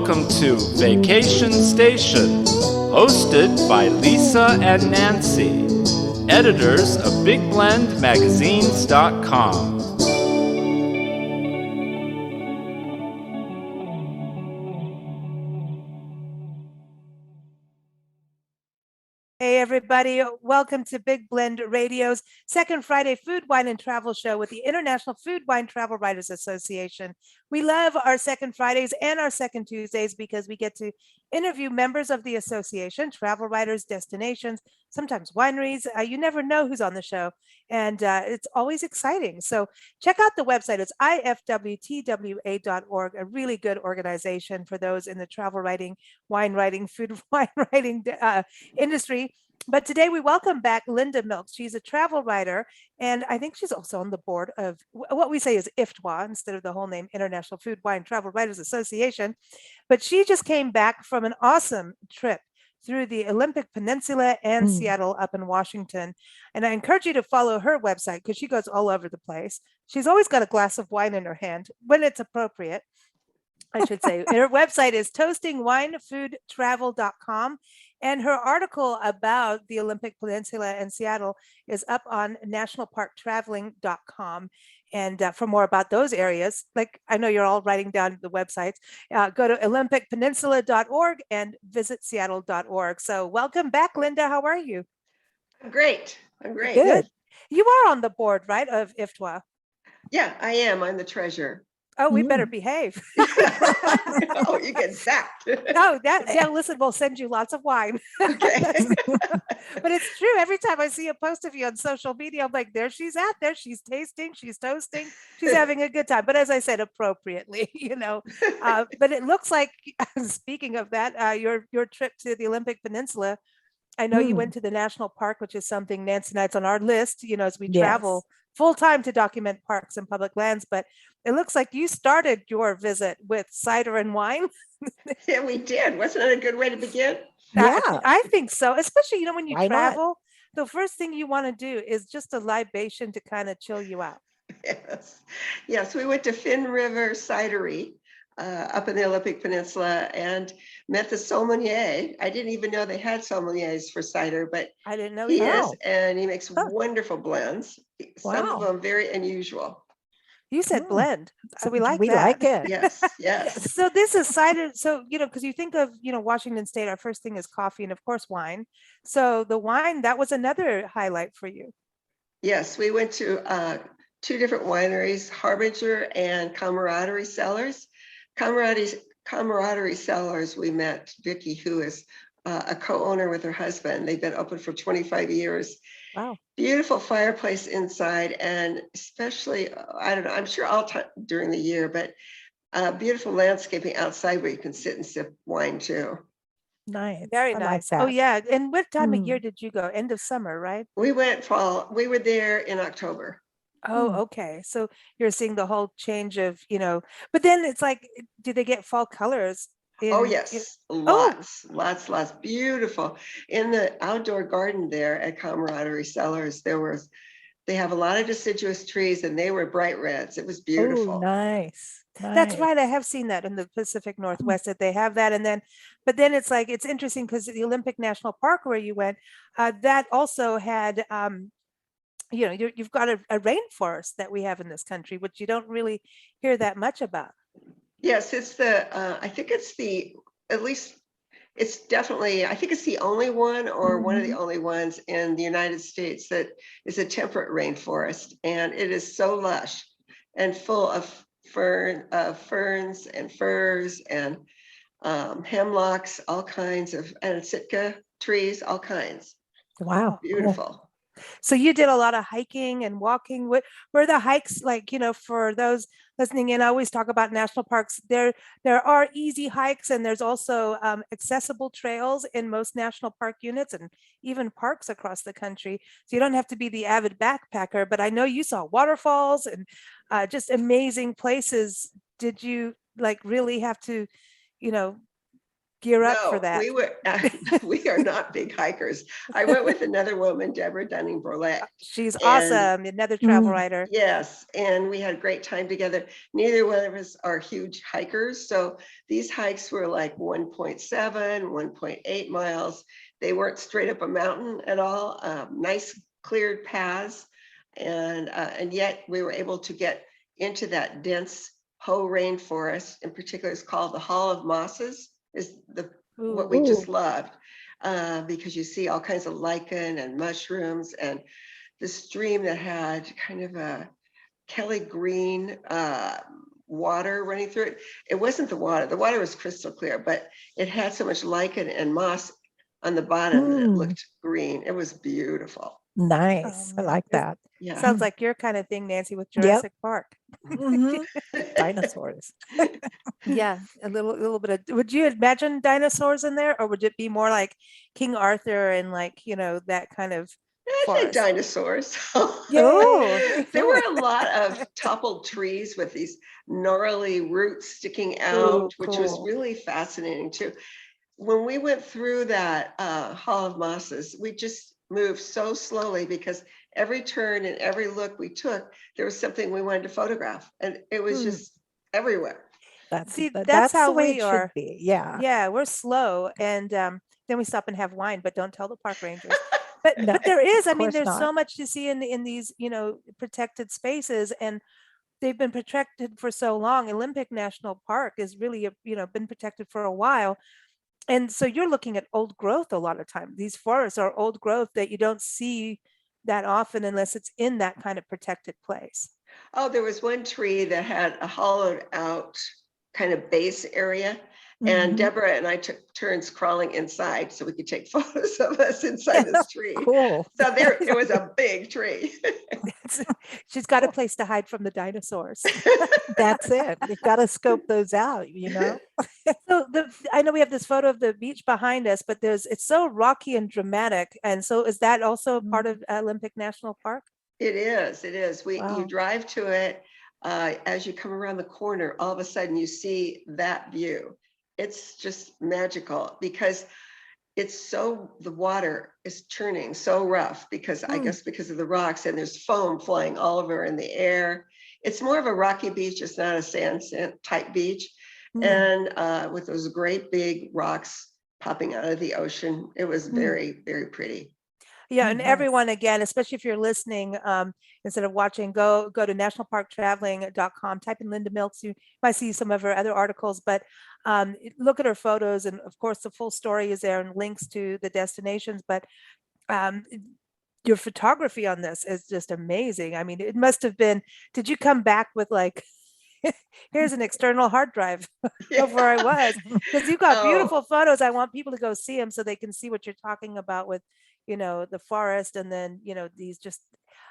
Welcome to Vacation Station, hosted by Lisa and Nancy, editors of BigBlendMagazines.com. Hey everybody, welcome to Big Blend Radio's second Friday Food, Wine, and Travel show with the International Food, Wine, Travel Writers Association. We love our second Fridays and our second Tuesdays because we get to interview members of the association, travel writers, destinations, sometimes wineries. You never know who's on the show, and it's always exciting. So check out the website. It's ifwtwa.org, a really good organization for those in the travel writing, wine writing, food wine writing industry. But today we welcome back Linda Milks. She's a travel writer, and I think she's also on the board of what we say is IFTWA instead of the whole name, International Food, Wine, Travel Writers Association. But she just came back from an awesome trip through the Olympic Peninsula and Seattle up in Washington. And I encourage you to follow her website because she goes all over the place. She's always got a glass of wine in her hand when it's appropriate, I should say. Her website is toastingwinefoodtravel.com. And her article about the Olympic Peninsula and Seattle is up on nationalparktraveling.com. And for more about those areas, like I know you're all writing down the websites, go to olympicpeninsula.org and visit seattle.org. So welcome back, Linda. How are you? I'm great. I'm great. Good. You are on the board, right, of IFTWA? Yeah, I am. I'm the treasurer. Oh, we better behave. Oh, you get sacked. No, listen, we'll send you lots of wine. Okay. But it's true. Every time I see a post of you on social media, I'm like, there she's at there. She's tasting, she's toasting, she's having a good time. But as I said, appropriately, but it looks like, speaking of that, your trip to the Olympic Peninsula, I know you went to the national park, which is something Nancy and I's on our list, as we travel full time to document parks and public lands. But it looks like you started your visit with cider and wine. Yeah, we did. Wasn't it a good way to begin? Yeah, I think so. Especially, when you travel, the first thing you want to do is just a libation to kind of chill you out. Yes. We went to Finn River Cidery up in the Olympic Peninsula and met the sommelier. I didn't even know they had sommeliers for cider, but I didn't know he is, and he makes wonderful blends. Some of them very unusual. You said blend, so we like that. We like it. Yes. So this is cider. So, because you think of, Washington State, our first thing is coffee and of course wine. So the wine, that was another highlight for you. Yes, we went to two different wineries, Harbinger and Camaraderie Cellars. Camaraderie Cellars, we met Vicky, who is a co-owner with her husband. They've been open for 25 years. Wow. Beautiful fireplace inside, and especially, I don't know, I'm sure all time during the year, but beautiful landscaping outside where you can sit and sip wine too. Nice. Very nice. Like oh, yeah. And what time of year did you go? End of summer, right? We went fall. We were there in October. Oh, okay. So you're seeing the whole change of, but then it's like, do they get fall colors? Oh, yes. Lots. Beautiful. In the outdoor garden there at Camaraderie Cellars, they have a lot of deciduous trees and they were bright reds. It was beautiful. Oh, nice. That's right. I have seen that in the Pacific Northwest that they have that. And then, but then it's like, it's interesting because the Olympic National Park where you went, that also had, you've got a rainforest that we have in this country, which you don't really hear that much about. Yes, it's I think it's the only one or one of the only ones in the United States that is a temperate rainforest. And it is so lush and full of ferns and firs and hemlocks, all kinds of, and Sitka trees, all kinds. Wow. Beautiful. Cool. So you did a lot of hiking and walking. What were the hikes like, for those listening in? I always talk about national parks. There are easy hikes and there's also accessible trails in most national park units and even parks across the country. So you don't have to be the avid backpacker, but I know you saw waterfalls and just amazing places. Did you really have to, gear up for No, that. we were, we are not big hikers. I went with another woman, Deborah Dunning-Borlett, She's and awesome. Another travel writer. yes, and we had a great time together. Neither one of us are huge hikers, so these hikes were like 1.7, 1.8 miles. They weren't straight up a mountain at all. Nice cleared paths, and yet we were able to get into that dense Hoh rainforest. In particular, it's called the Hall of Mosses. Is what we just loved, because you see all kinds of lichen and mushrooms, and the stream that had kind of a Kelly green water running through it. It wasn't the water. The water was crystal clear, but it had so much lichen and moss on the bottom that it looked green. It was beautiful. Nice. I like that. Yeah. Sounds like your kind of thing, Nancy, with Yep. Jurassic Park. Dinosaurs. Yeah, a little bit of. Would you imagine dinosaurs in there, or would it be more like King Arthur and like that kind of I think forest? dinosaurs. Oh, There were a lot of toppled trees with these gnarly roots sticking out, Ooh, which was cool. really fascinating too. When we went through that Hall of Mosses, we just moved so slowly because every turn and every look we took, there was something we wanted to photograph, and it was just everywhere. See, That's that's how the way we it are. should be. Yeah. Yeah, we're slow, and then we stop and have wine, but don't tell the park rangers. But No, but there is, I mean, course there's not. so much to see in these protected spaces, and they've been protected for so long. Olympic National Park is really been protected for a while, and so you're looking at old growth a lot of time. These forests are old growth that you don't see that often unless it's in that kind of protected place. Oh, there was one tree that had a hollowed out kind of base area. And Deborah and I took turns crawling inside so we could take photos of us inside this tree. Cool. So there, it was a big tree. She's got a place to hide from the dinosaurs. That's it. You've got to scope those out, So I know we have this photo of the beach behind us, but it's so rocky and dramatic. And so is that also part of Olympic National Park? It is. It is. You Wow. drive to it. As you come around the corner, all of a sudden you see that view. It's just magical because the water is churning so rough because I guess because of the rocks, and there's foam flying all over in the air. It's more of a rocky beach. It's not a sand type beach. And with those great big rocks popping out of the ocean, it was very, very pretty. Yeah, and everyone, again, especially if you're listening, instead of watching, go to nationalparktraveling.com, type in Linda Milks. You might see some of her other articles, but look at her photos, and of course the full story is there and links to the destinations. But your photography on this is just amazing. I mean, it must have been, did you come back with like, here's an external hard drive of where I was? Because you've got beautiful photos. I want people to go see them so they can see what you're talking about with the forest, and then these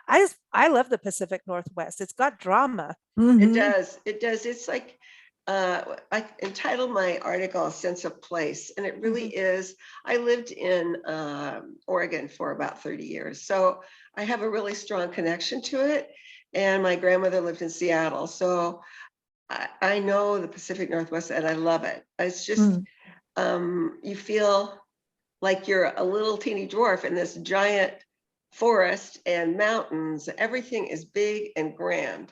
I love the Pacific Northwest. It's got drama. It does. It's like I entitled my article "A Sense of Place," and it really is. I lived in Oregon for about 30 years, so I have a really strong connection to it. And my grandmother lived in Seattle, so I know the Pacific Northwest, and I love it. It's just you feel like you're a little teeny dwarf in this giant forest and mountains. Everything is big and grand.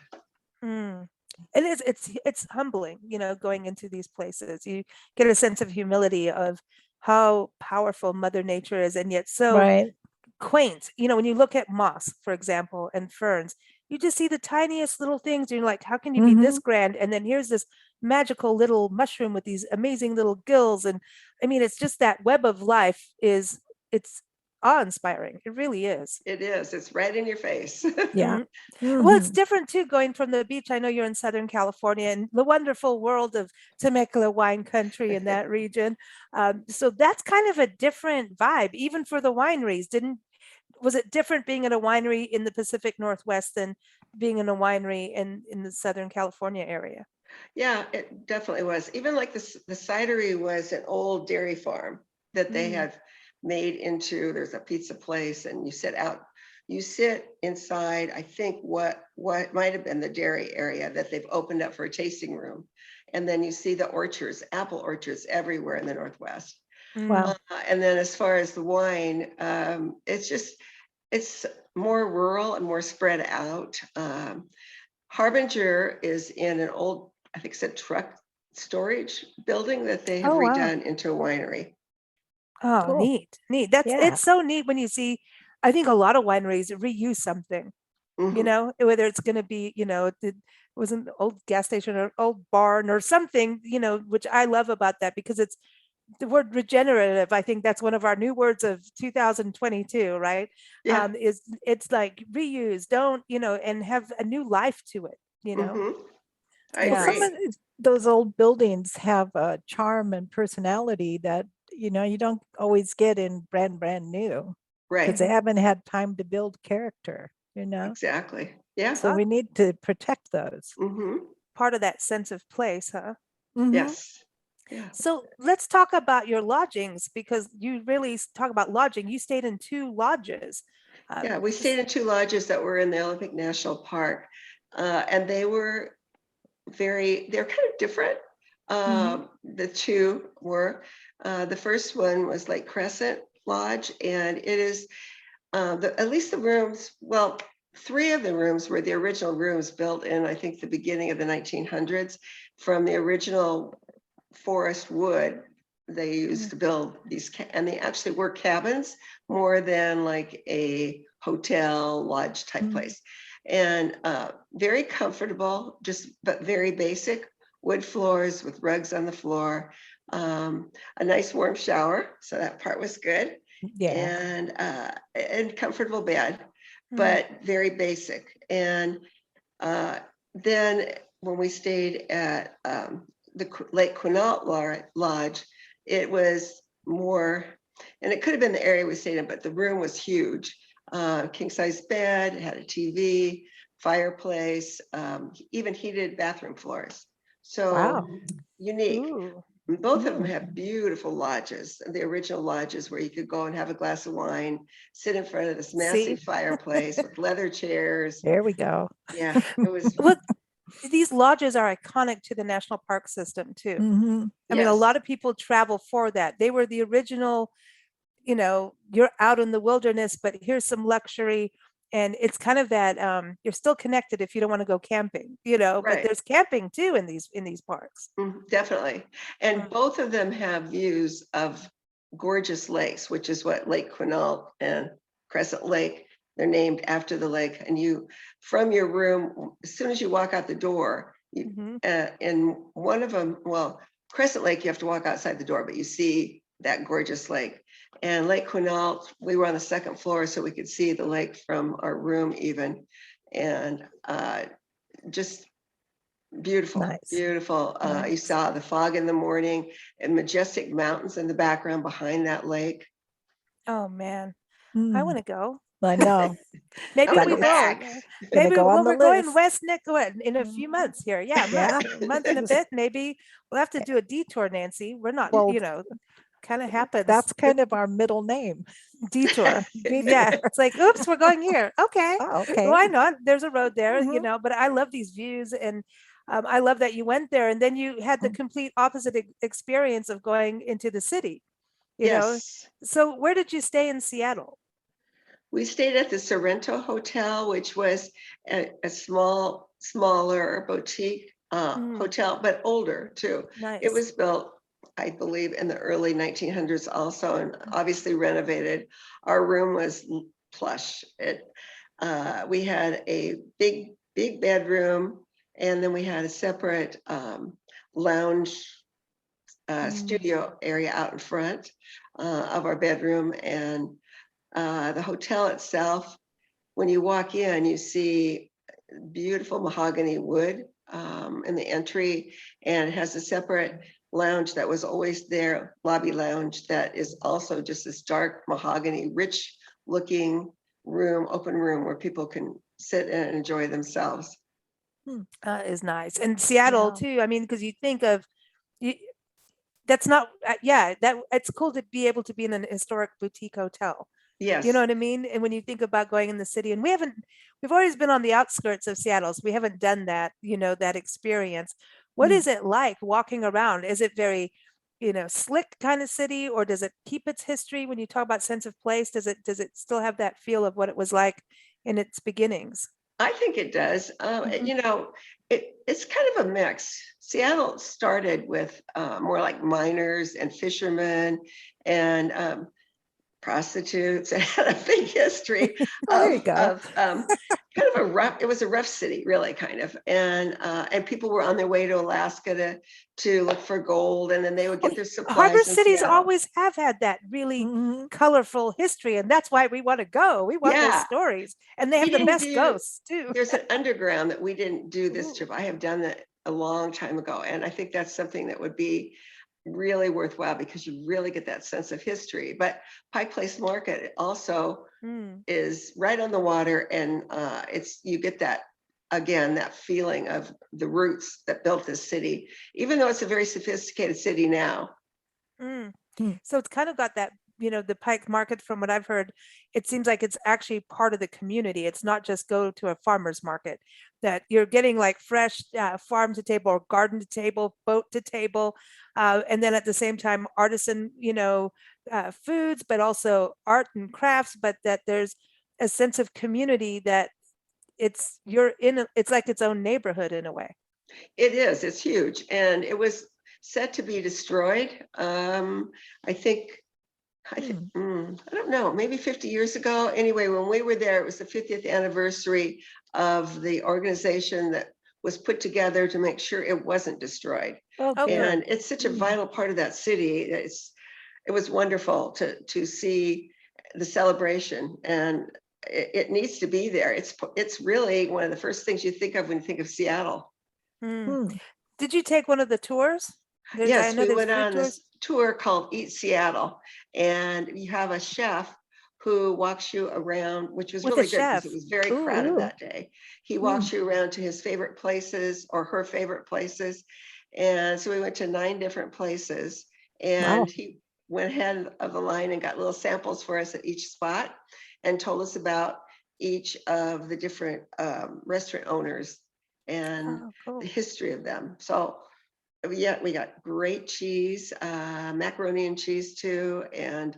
It is. It's humbling, going into these places. You get a sense of humility of how powerful Mother Nature is, and yet so quaint. When you look at moss, for example, and ferns, you just see the tiniest little things. And you're like, how can you be this grand? And then here's this magical little mushroom with these amazing little gills. And I mean, it's just that web of life it's awe-inspiring. It really is. It is. It's right in your face. Yeah. Well, it's different too, going from the beach. I know you're in Southern California and the wonderful world of Temecula wine country in that region. So that's kind of a different vibe, even for the wineries. Was it different being at a winery in the Pacific Northwest than being in a winery in the Southern California area? Yeah, it definitely was. Even like the cidery was an old dairy farm that they have made into, there's a pizza place, and you sit inside, I think what might have been the dairy area that they've opened up for a tasting room. And then you see the orchards, apple orchards everywhere in the Northwest. Wow. And then as far as the wine, it's more rural and more spread out. Harbinger is in an old, I think it's a truck storage building that they have Oh, wow. redone into a winery. Oh, Cool. neat. That's Yeah. it's so neat when you see, I think a lot of wineries reuse something, you Mhm. know, whether it's going to be, you know, it was an old gas station or old barn or something, you know, which I love about that because it's the word regenerative. I think that's one of our new words of 2022, right? Yeah. Is it's like reuse, don't, you know, and have a new life to it, you know? Mhm. I Well, Yeah. some agree. of those old buildings have a charm and personality that, you don't always get in brand new because they Right. haven't had time to build character. Exactly. Yeah. So we need to protect those. Hmm. Part of that sense of place, huh? Mhm. Yes. Yeah. So let's talk about your lodgings because you really talk about lodging. You stayed in 2 lodges. Yeah. We stayed in 2 lodges that were in the Olympic National Park. And they're kind of different. The 2 were, the first one was like Crescent Lodge, and it is, at least the rooms, well, 3 of the rooms were the original rooms built in, I think, the beginning of the 1900s from the original forest wood they used to build these, and they actually were cabins more than like a hotel lodge type place. And very comfortable, but very basic wood floors with rugs on the floor, a nice warm shower, so that part was good, Yeah. and comfortable bed, Mm. but very basic. And then when we stayed at the Lake Quinault Lodge, it was more, and it could have been the area we stayed in, but the room was huge. King size bed, had a TV, fireplace, even heated bathroom floors. So Wow. unique. Ooh. Both of them Mm. have beautiful lodges, the original lodges where you could go and have a glass of wine, sit in front of this See? massive fireplace with leather chairs. There we go. Yeah, it was, Look, these lodges are iconic to the national park system too. Mhm. I mean, a yes. lot of people travel for that. They were the original, you know, you're out in the wilderness, but here's some luxury. And it's kind of that you're still connected if you don't want to go camping, you know, but Right. there's camping too in these parks. Definitely. And Mm. both of them have views of gorgeous lakes, which is what Lake Quinault and Crescent Lake, they're named after the lake. And you, from your room, as soon as you walk out the door, Mhm. in one of them, well, Crescent Lake, you have to walk outside the door, but you see that gorgeous lake. And Lake Quinault, we were on the 2nd floor, so we could see the lake from our room even. And just beautiful, Nice. beautiful. You Nice. saw the fog in the morning and majestic mountains in the background behind that lake. Oh man, I Mm. want to go. I know. Maybe Gotta we go will. back. Yeah. Gonna Maybe go on well, the we're going list. west next in a few Mhm. months here. Yeah, Yeah. a month and a bit. Maybe we'll have to do a detour, Nancy. We're not, Well, you know, kind of happens. that's kind of our middle name. Detour. Yeah, Detour. it's like, oops, we're going here. Okay, Oh, okay. why not? There's a road there, you Mhm. know. But I love these views, and I love that you went there, and then you had the Mm. complete opposite experience of going into the city. You know, Yes. so where did you stay in Seattle? We stayed at the Sorrento Hotel, which was a smaller boutique Mm, hotel, but older too. It nice. was built, I believe, in the early 1900s also, and obviously renovated. Our room was plush. We had a big bedroom, and then we had a separate lounge Mm. studio area out in front of our bedroom. And the hotel itself, when you walk in, you see beautiful mahogany wood in the entry, and it has a separate lounge that was always there, lobby lounge, that is also just this dark mahogany, rich looking room, open room where people can sit and enjoy themselves. Is nice. And Seattle Yeah. too. I mean, because you think of you, that's not yeah, that it's cool to be able to be in an historic boutique hotel. You know Yes. what I mean? And when you think about going in the city, and we've always been on the outskirts of Seattle, so we haven't done that, you know, that experience. What Mm. is it like walking around? Is it very, slick kind of city, or does it keep its history? When you talk about sense of place, does it still have that feel of what it was like in its beginnings? I think it does. Mhm. It's kind of a mix. Seattle started with more like miners and fishermen and prostitutes. It had a big history Oh, there you go. of kind of a rough. It was a rough city, really, kind of, and people were on their way to Alaska to look for gold, and then they would Oh, get their harbor supplies in cities Seattle. always have had that really Mhm. colorful history, and that's why we want to go. We want those Yeah, stories, and they we have the didn't best do. ghosts too. There's an underground that we didn't do this Ooh. trip. I have done that a long time ago, and I think that's something that would be really worthwhile because you really get that sense of history. But Pike Place Market also Mm. is right on the water, and you get that again, that feeling of the roots that built this city, even though it's a very sophisticated city now. Mm. Mm. So it's kind of got that, the Pike Market, from what I've heard, it seems like it's actually part of the community. It's not just go to a farmer's market, that you're getting like fresh farm to table or garden to table, boat to table. And then at the same time, artisan, foods, but also art and crafts, but that there's a sense of community that it's like its own neighborhood in a way. It is, it's huge, and it was set to be destroyed. I think I don't know, maybe 50 years ago. Anyway, when we were there, it was the 50th anniversary of the organization that was put together to make sure it wasn't destroyed. Oh, Oh, good. good. And it's such a Mm. vital part of that city. It was wonderful to see the celebration, and it needs to be there. It's really one of the first things you think of when you think of Seattle. Mm. Mm. Did you take one of the tours? I Yes, know we there's went food on tours. this tour called Eat Seattle, and you have a chef who walks you around, which was With a really good because it chef. was very crowded Ooh. Ooh. that day. He Mm. walks you around to his favorite places or her favorite places. And so we went to 9 different places, Wow. and he went ahead of the line and got little samples for us at each spot and told us about each of the different restaurant owners and Oh, the cool. history of them. So yeah, we got great cheese, macaroni and cheese too, and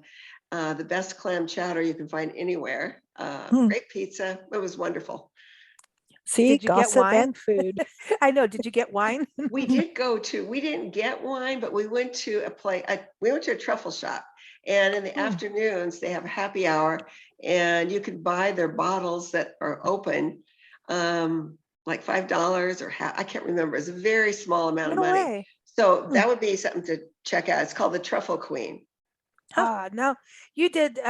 the best clam chowder you can find anywhere. Mm. Great pizza. It was wonderful. See, Did you get gossip wine? and food. I know. Did you get wine? We didn't get wine, but we went to we went to a truffle shop. And in the Mm. afternoons, they have a happy hour, and you could buy their bottles that are open, like $5 or I can't remember. It's a very small amount of No money. way. So Mm. that would be something to check out. It's called the Truffle Queen. Huh. Now you did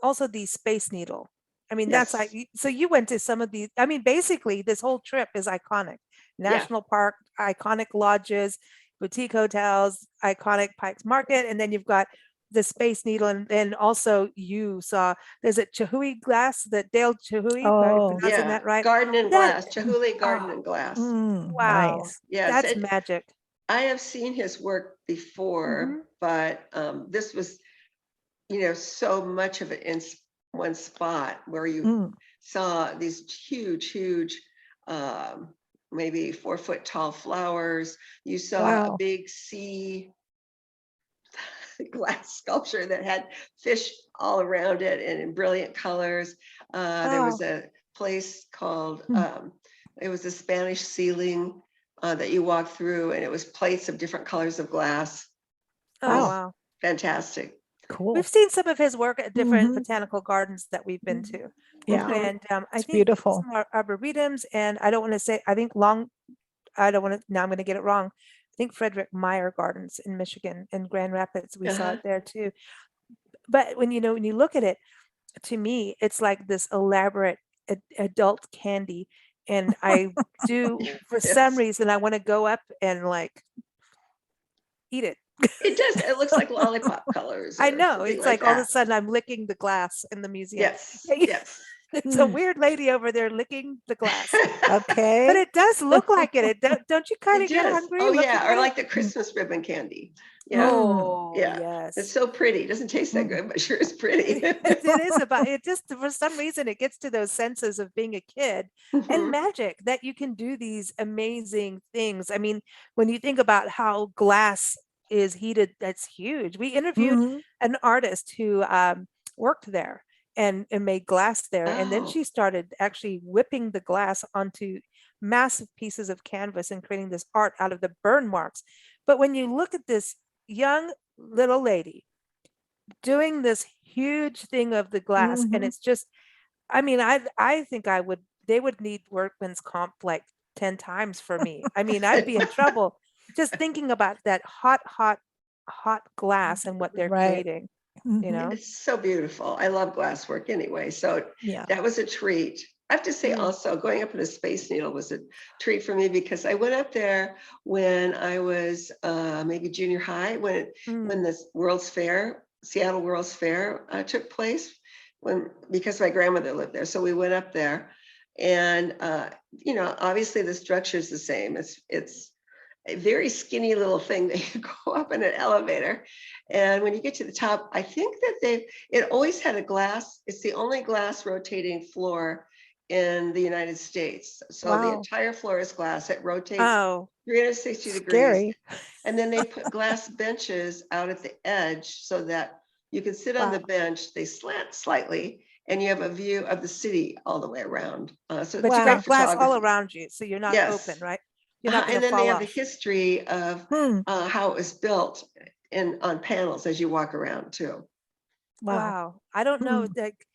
also the Space Needle. I mean, that's like, Yes. so you went to some of these. I mean, basically, this whole trip is iconic. Yeah. National Park, iconic lodges, boutique hotels, iconic Pikes Market, and then you've got the Space Needle, and then also you saw, there's a Chihui glass, that Dale Chihui, am I Oh. pronouncing Yeah. that right? Garden and That, Glass, Chihuly Garden oh, and Glass. wow, Nice. Yes. that's magic. I have seen his work before, Mhm. but this was, so much of it in one spot where you Mm. saw these huge, maybe 4-foot tall flowers. You saw a Wow. big sea glass sculpture that had fish all around it and in brilliant colors. There was Wow. a place called, Mm. it was a Spanish ceiling that you walk through, and it was plates of different colors of glass. It Oh, Wow. was wow. fantastic. Cool. We've seen some of his work at different Mhm. botanical gardens that we've been to. Yeah. Mhm. And I It's think beautiful. some arboretums, and I don't want to say, I think I don't want to, now I'm going to get it wrong. I think Frederick Meyer Gardens in Michigan, in Grand Rapids, we saw Uh-huh. it there too. But when you look at it, to me, it's like this elaborate adult candy. And I do, for some Yes. reason, I want to go up and like eat it. It does. It looks like lollipop colors I or know. something It's like like all of a that. sudden I'm licking the glass in the museum. Yes. Yes. It's a weird lady over there licking the glass, but Okay. it does look like it. Don't you kind It of get does. hungry Oh looking yeah, or at it? like the Christmas ribbon candy. Yeah, Oh, yeah. It's yes. so pretty. It doesn't taste that Mm. good, but sure is pretty. It is about it. Just for some reason, it gets to those senses of being a kid and Mhm. magic that you can do these amazing things. I mean, when you think about how glass is heated, that's huge. We interviewed Mhm. an artist who worked there and made glass there. And then Oh, she started actually whipping the glass onto massive pieces of canvas and creating this art out of the burn marks. But when you look at this young little lady doing this huge thing of the glass, and Mhm. it's just, I mean, I think they would need workman's comp like 10 times for me. I mean, I'd be in trouble just thinking about that hot glass and what they're Right. creating, you Mhm. know? it's so beautiful. I love glasswork anyway, so Yeah. that was a treat. I have to say Mm. also, going up in the Space Needle was a treat for me because I went up there when I was maybe junior high, when Mm. the World's Fair, Seattle World's Fair took place, because my grandmother lived there. So we went up there, and obviously the structure is the same. It's a very skinny little thing that you go up in an elevator. And when you get to the top, I think that it always had a glass. It's the only glass rotating floor in the United States. So the Wow. entire floor is glass. It rotates Oh, 360 degrees. Scary. And then they put glass benches out at the edge so that you can sit on Wow. the bench. They slant slightly and you have a view of the city all the way around. So but it's you great Wow. got glass all photography. around you, so you're not open, Yes. right? You're not going And to then they fall have the off. history of Hmm. how it was built on panels as you walk around too. Wow. Wow. I don't know, Hmm. like,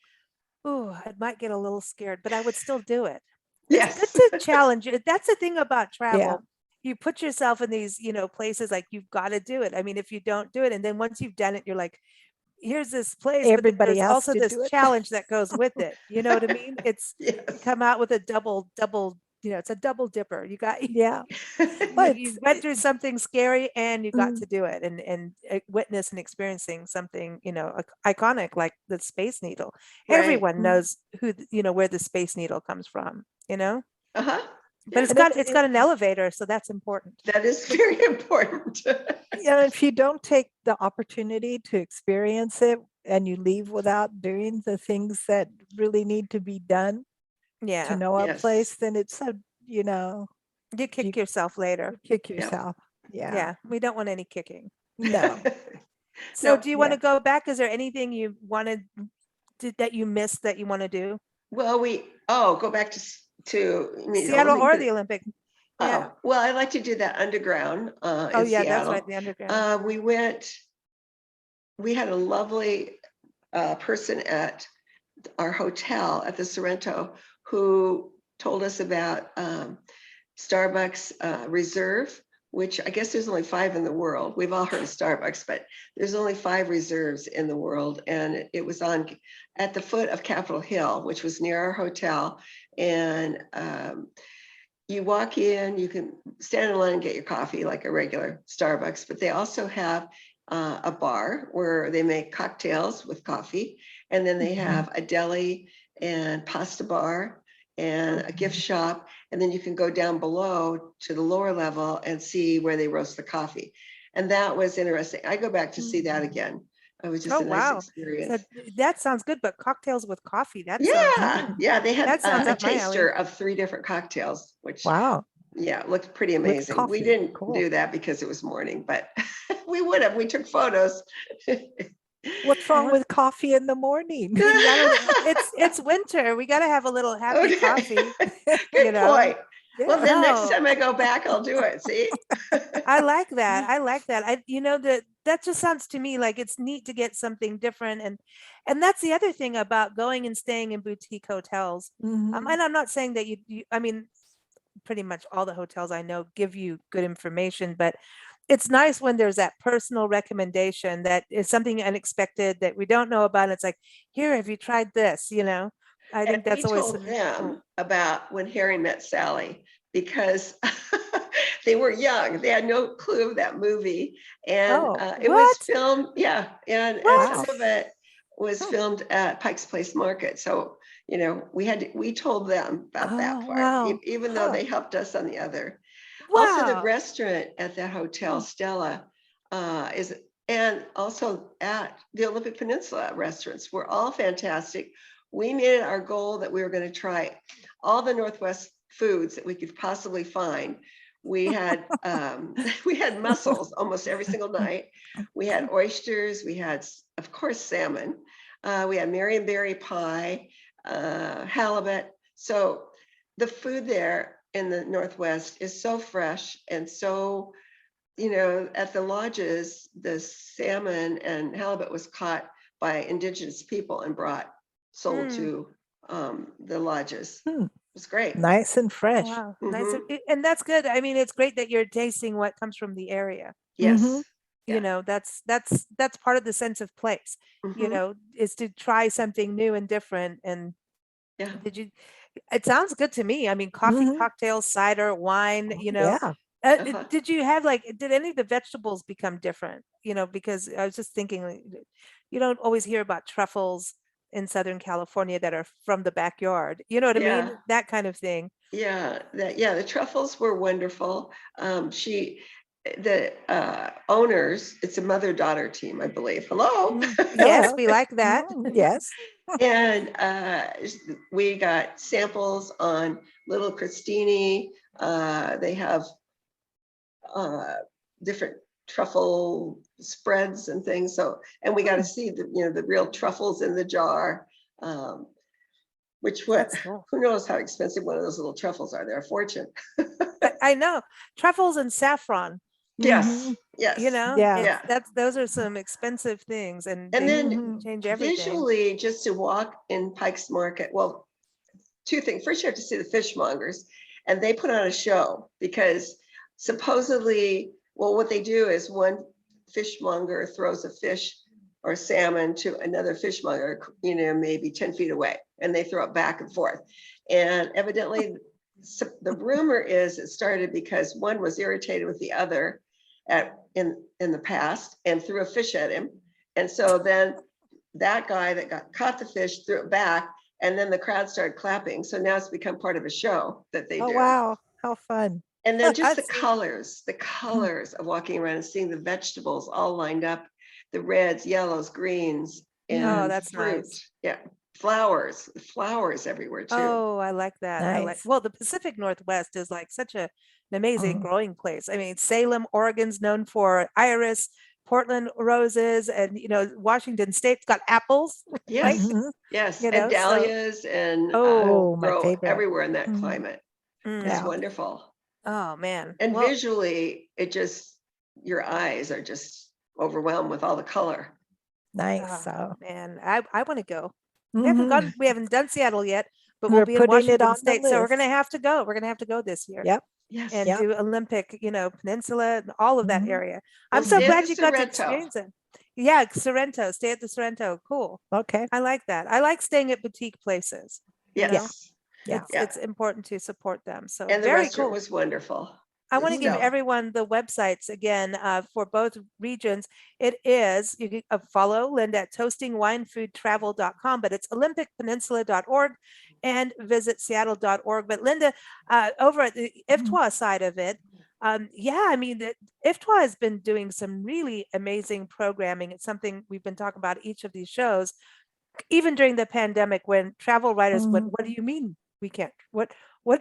oh, I might get a little scared, but I would still do it. It's good Yes. to challenge it. That's the thing about Yeah. travel. You put yourself in these, places like you've got to do it. I mean, if you don't do it, and then once you've done it, you're like, here's this place, but then Everybody there's has also to this do it. challenge that goes with it. You know what I mean? You Yes. come out with a double, it's a double dipper. You got Yeah. Well, you went through something scary and you got mm, to do it and witness and experiencing something, iconic like the Space Needle. Right. Everyone mm. knows where the Space Needle comes from. Uh-huh. But Yeah. it's And got it's got an elevator, so that's important. That is very important. if you don't take the opportunity to experience it and you leave without doing the things that really need to be done to Yeah. know a Yes. place, then it's You you kick yourself later. kick Yeah. yourself. Yeah. Yeah. We don't want any kicking. No. So No, do you want Yeah. to go back? Is there anything you wanted that you missed that you want to do? well, go back to the Seattle or Olympic. the Olympic? Yeah. Oh, well, I like to do that underground Oh in yeah, that's right. Seattle. The underground. We had a lovely person at our hotel at the Sorrento who told us about Starbucks Reserve, which I guess there's only 5 in the world. We've all heard of Starbucks, but there's only 5 reserves in the world. And it was at the foot of Capitol Hill, which was near our hotel. And you walk in, you can stand in line and get your coffee like a regular Starbucks, but they also have a bar where they make cocktails with coffee. And then they Mhm. have a deli and pasta bar and a gift shop. And then you can go down below to the lower level and see where they roast the coffee. And that was interesting. I go back to see that again. It was just Oh a nice wow. So experience. that sounds good, but cocktails with coffee, Yeah, yeah, they had that sounds a up my alley. taster of 3 different cocktails, which Wow. yeah, looked pretty With amazing. We coffee. didn't Cool. do that because it was morning, but we would have. We took photos. What's wrong What- with coffee in the morning? You gotta, it's winter. We gotta have a little happy Okay. coffee, Good point. Well, Yeah. then next No. time I go back, I'll do it. See? I like that. I like that. That just sounds to me like it's neat to get something different. And that's the other thing about going and staying in boutique hotels. Mhm. And I'm not saying that I mean, pretty much all the hotels I know give you good information, but it's nice when there's that personal recommendation that is something unexpected that we don't know about. It's like, here, have you tried this? I And think we that's always told them about when Harry met Sally because they were young. They had no clue of that movie. And Oh, it was what? filmed, yeah. And What? some of it was filmed at Pike's Place Market. So, we told them about that Oh, part, wow. even though they helped us on the other. Also, the Wow. restaurant at the Hotel Stella is, and also at the Olympic Peninsula restaurants were all fantastic. We made it our goal that we were going to try all the Northwest foods that we could possibly find. We had we had mussels almost every single night. We had oysters. We had, of course, salmon. We had Marionberry pie, halibut. So the food there in the Northwest is so fresh and so, at the lodges, the salmon and halibut was caught by indigenous people and sold to the lodges. It was great. Nice and fresh. Wow. Nice. And that's good. I mean, it's great that you're tasting what comes from the area. Yes. Yeah. That's part of the sense of place, is to try something new and different. And Yeah. it sounds good to me. I mean, coffee, cocktails, cider, wine, Yeah. Did you have did any of the vegetables become different? Because I was just thinking, you don't always hear about truffles in Southern California that are from the backyard. You know what I mean? That kind of thing. Yeah, the truffles were wonderful. The owners, it's a mother-daughter team, I believe. Hello. Yes, we like that. Yes. And we got samples on Little Crostini. They have different truffle spreads and things. So, and we got to see the real truffles in the jar. Cool. Who knows how expensive one of those little truffles are? They're a fortune. I know. Truffles and saffron. Yes. Yes. Those are some expensive things, and then change everything. Visually, just to walk in Pike's Market, well, two things. First, you have to see the fishmongers, and they put on a show because supposedly, well, what they do is one fishmonger throws a fish or salmon to another fishmonger, maybe 10 feet away, and they throw it back and forth. And evidently, the rumor is it started because one was irritated with the other in the past and threw a fish at him. And so then that guy that caught the fish threw it back, and then the crowd started clapping. So now it's become part of a show that they do. Oh, wow. How fun. And then just the colors of walking around and seeing the vegetables all lined up, the reds, yellows, greens, and that's fruit. nice. Yeah. Flowers everywhere too. Oh, I like that. Nice. Well, the Pacific Northwest is such an amazing growing place. I mean, Salem, Oregon's known for iris, Portland roses, and Washington State's got apples. Yes. Right? Yes. And dahlias and my grow favorite. everywhere in that climate. It's wonderful. Oh man. And visually, your eyes are just overwhelmed with all the color. Nice. Oh, man, I want to go. We haven't done Seattle yet, but we'll be in putting it Washington on the State, so we're list. gonna have to go. We're gonna have to go this year. Yep. Yes. And do Olympic, Peninsula and all of that area. I'm We'll so stay at glad the you got to Sorrento. experience it. Yeah, Sorrento. Stay at the Sorrento. Cool. Okay. I like that. I like staying at boutique places. Yes. It's important to support them. So And the very restaurant cool. was wonderful. I want to give everyone the websites again for both regions. It is, you can follow Linda at toastingwinefoodtravel.com, but it's olympicpeninsula.org and visit seattle.org. But Linda, over at the IFTWA side of it, I mean, the IFTWA has been doing some really amazing programming. It's something we've been talking about each of these shows, even during the pandemic when travel writers went, what do you mean we can't? What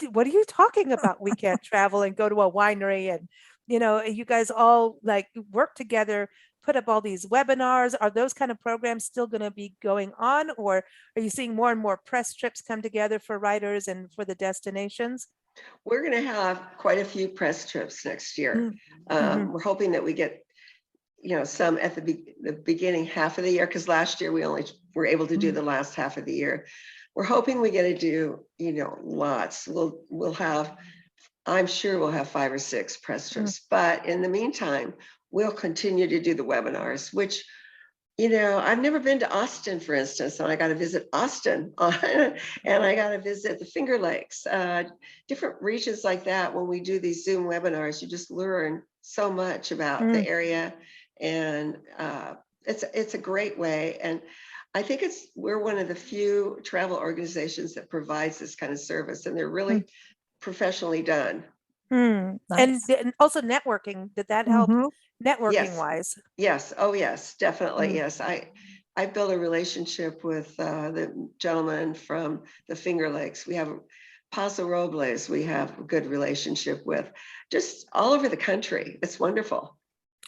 are you talking about? We can't travel and go to a winery, and you guys all work together, put up all these webinars. Are those kind of programs still going to be going on, or are you seeing more and more press trips come together for writers and for the destinations? We're going to have quite a few press trips next year. We're hoping that we get some at the beginning half of the year, because last year we only were able to do the last half of the year. We're hoping we get to do, lots. We'll have, I'm sure we'll have 5 or 6 press trips, but in the meantime, we'll continue to do the webinars, which, I've never been to Austin, for instance, and I got to visit Austin and I got to visit the Finger Lakes, different regions like that. When we do these Zoom webinars, you just learn so much about the area, and it's a great way. And I think we're one of the few travel organizations that provides this kind of service, and they're really professionally done. And Nice. and also networking, did that help Mhm. networking Yes. wise? Yes. Oh, yes, definitely. Mm. Yes. I built a relationship with the gentleman from the Finger Lakes. We have Paso Robles. We have a good relationship with, just all over the country. It's wonderful.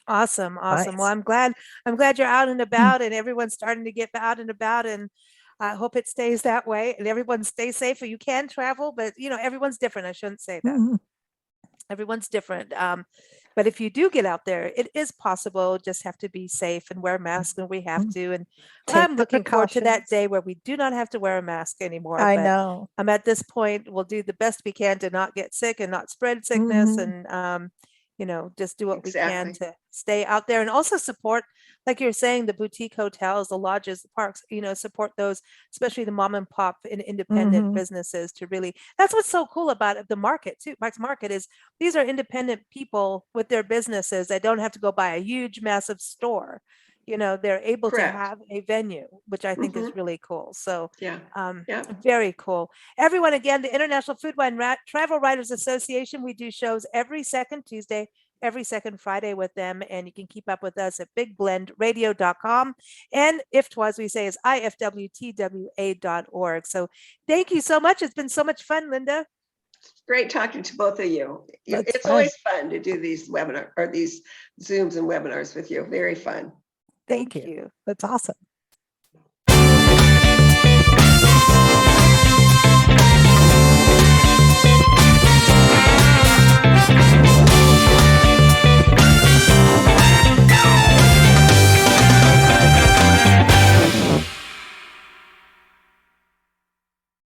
Awesome. Awesome. Well, Nice. I'm glad you're out and Mm. about and everyone's starting to get out and about, and I hope it stays that way and everyone stays safe. You can travel, but everyone's different. I shouldn't say that. Mhm. Everyone's different. But if you do get out there, it is possible. Just have to be safe and wear masks, and we have Mm. to. And Take I'm the looking forward to that precautions. day where we do not have to wear a mask anymore. I But know. I'm at this point, we'll do the best we can to not get sick and not spread sickness, Mhm. and just do what we can Exactly. to stay out there and also support, like you're saying, the boutique hotels, the lodges, the parks, support those, especially the mom and pop and independent Mhm. businesses to really, that's what's so cool about it, the market too. Mike's Market is these are independent people with their businesses that don't have to go buy a huge, massive store. They're able to Correct. have a venue, which I think Mhm. is really cool. So, Yeah. Yeah. very cool. Everyone, again, the International Food Wine Travel Writers Association, we do shows every second Tuesday, every second Friday with them, and you can keep up with us at bigblendradio.com. And IFTWA, as we say, is ifwtwa.org. So thank you so much. It's been so much fun, Linda. Great talking to both of you. That's It's fun. always fun to do these webinars or these Zooms and webinars with you. Very fun. Thank you. That's awesome.